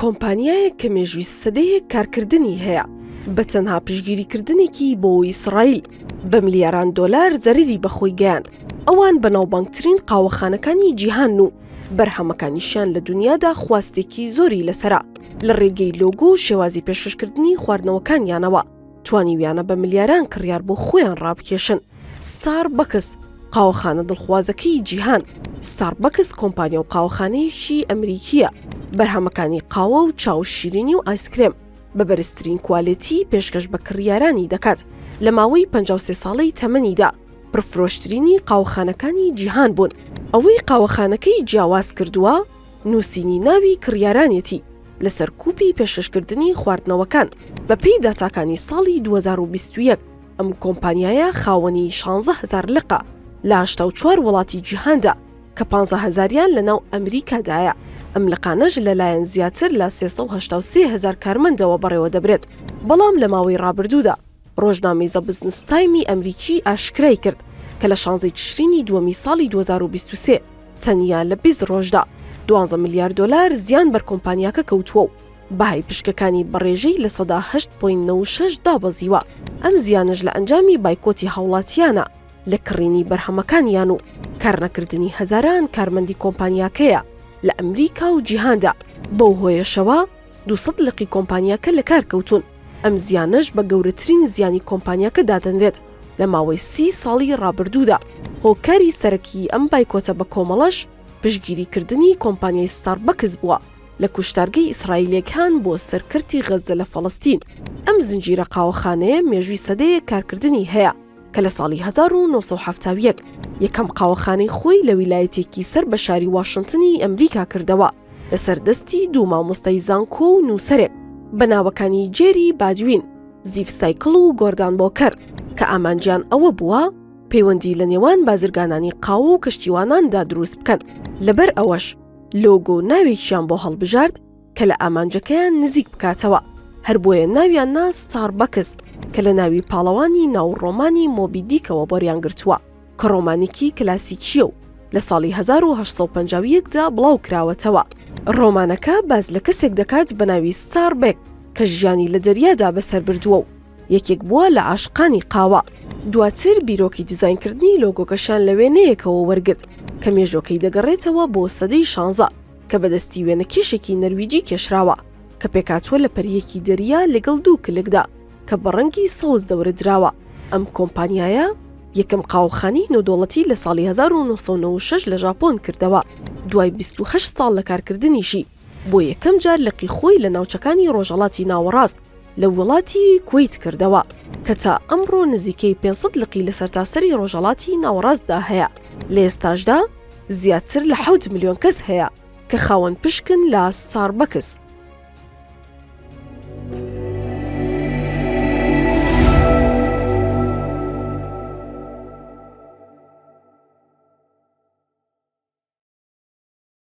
کۆمپانیایەک کە مێژووی سەدەیەک کارکردنی هەیە بە تەنها پشگیریکردنێکی بۆ ئیسرائیل بە ملیاران دۆلار زەرری بەخۆی گەیاند. ئەوان بەناوبانگترین قاوەخانەکانی جیهان و بەرهەمەکانیشیان لە دنیادا خواستێکی زۆری لەسەرا لە ڕێگەی لۆگۆ و شێوازی پێشکەشکردنی خواردنەوەکانیانەوە توانیویانە بە ملیاران کڕیار بۆ خۆیان ڕابکێشن. ستاربەکس قاوەخانە دڵخوازەکەی جیهان. ستاربەکس کۆمپانیا و قاوەخانەیەکی ئەمریکیە بەرهەمەکانی قاوە و چاو شیرینی و ئایسکرێم بە بەرزترین کوالێتی پێشکەش بە کڕیارانی دەکات. لە ماوەی 53 ساڵەی تەمەنیدا پرفرۆشترینی قاوەخانەکانی جیهان بوون. ئەوەی قاوەخانەکەی جیاواز کردووە نووسینی ناوی کڕیارانێتی لەسەر کوپی پێشکەشکردنی خواردنەوەکان. بە پێی داتاکانی ساڵی 2021 ئەم کۆمپانیایە خاوەنی 16,000 لقە لە 84 وڵاتی جیهاندا کە 15,000یان لەناو ئەمریکادایە. ئەم لقانەش لەلایەن زیاتر لە 383,000 کارمەندەوە بەڕێوە دەبرێت. بەڵام لە ماوەی ڕابردوودا ڕۆژنامەی زە بزنس تایمی ئەمریکی ئاشکرای کرد کە لە 16 تشرینی دووەمی ساڵی 2023 تەنیا لە 20 ڕۆژدا 12 میلیارد دۆلار زیان بەر کۆمپانیاکە کەوتووە و بەهای پشکەکانی بەڕێژەی لە 8.96 دابەزیوە. ئەم زیانش لە ئەنجامی بایکۆتی هاوڵاتیانە لە کڕینی بەرهەمەکانیان و کارنەکردنی هەزاران کارمەندی کۆمپانیاکەیە لە ئەمریکا و جیهاندا. بەو هۆیەشەوە 200 لقی کۆمپانیاکە لە کار کەوتون. ئەم زیانش بە گەورەترین زیانی کۆمپانیاکە دادەنرێت لە ماوەی 30 ساڵی ڕابردوودا. هۆکاری سەرەکی ئەم بایکۆتە بە کۆمەڵەش پشگیریکردنی کۆمپانیای ستاربەکس بووە لە کوشتارگەی ئیسرائیلەکان بۆ سەرکردی غەزە لە فەڵەستین. ئەم زنجیرە قاوەخانەیە مێژووی سەدەیەک کارکردنی هەیە کە لە ساڵی 1970 یەکەم قاوەخانەی خۆی لە ویلایەتێکی سەر بە شاری واشنتنی ئەمریکا کردەوە لەسەر دەستی دوو مامۆستای زانکۆ و نووسەرێک بە ناوەکانی جێری بادوین، زیف سایکل و گۆردان بۆکەر کە ئامانجیان ئەوە بووە پەیوەندی لە نێوان بازرگانانی قاوە و کەشتیواناندا دروست بکەن. لەبەر ئەوەش لۆگۆ ناوێکیان بۆ هەڵبژارد کە لە ئامانجەکەیان نزیک بکاتەوە. هەر بۆیە ناویان نا ستاربەکس کە لە ناوی پاڵەوانی ناوڕۆمانی مۆبی دیکەوە بۆریان گرتووە کە ڕۆمانێکی کلاسیکیە و لە ساڵی 1851دا بڵاو کراوەتەوە. ڕۆمانەکە باز لە کەسێک دەکات بە ناوی ستاربێک کە ژیانی لە دەریادا بەسەر بردووە و یەکێک بووە لە عاشقانی قاوە. دواتر بیرۆکی دیزاینکردنی لۆگۆکەشان لە وێنەیەکەوە وەرگرت کە مێژۆکەی دەگەڕێتەوە بۆ سەدەی 16 کە بەدەستی وێنەکێشێکی نەرویجی کێشراوە کە پێکاتوە لە پەریەکی دەریا لەگەڵ دوو کلکدا کە بە ڕەنگی سەوز دەورە دراوە. ئەم کۆمپانیایە یەکەم قاوەخانەی نۆدۆڵەتی لە ساڵی 1996 لە ژاپۆن کردەوە. دوای 28 ساڵ لە کارکردنیشی بۆ یەکەم جار لقی خۆی لە ناوچەکانی ڕۆژهەڵاتی ناوەڕاست لە وڵاتی کوێیت کردەوە کە تا ئەمڕۆ نزیکەی 500 لقی لە سەرتاسەری ڕۆژهەڵاتی ناوەڕاستدا هەیە. لە ئێستاشدا زیاتر لە 7 ملیۆن کەس هەیە کە خاوەن پشکن لە ستاربەکس.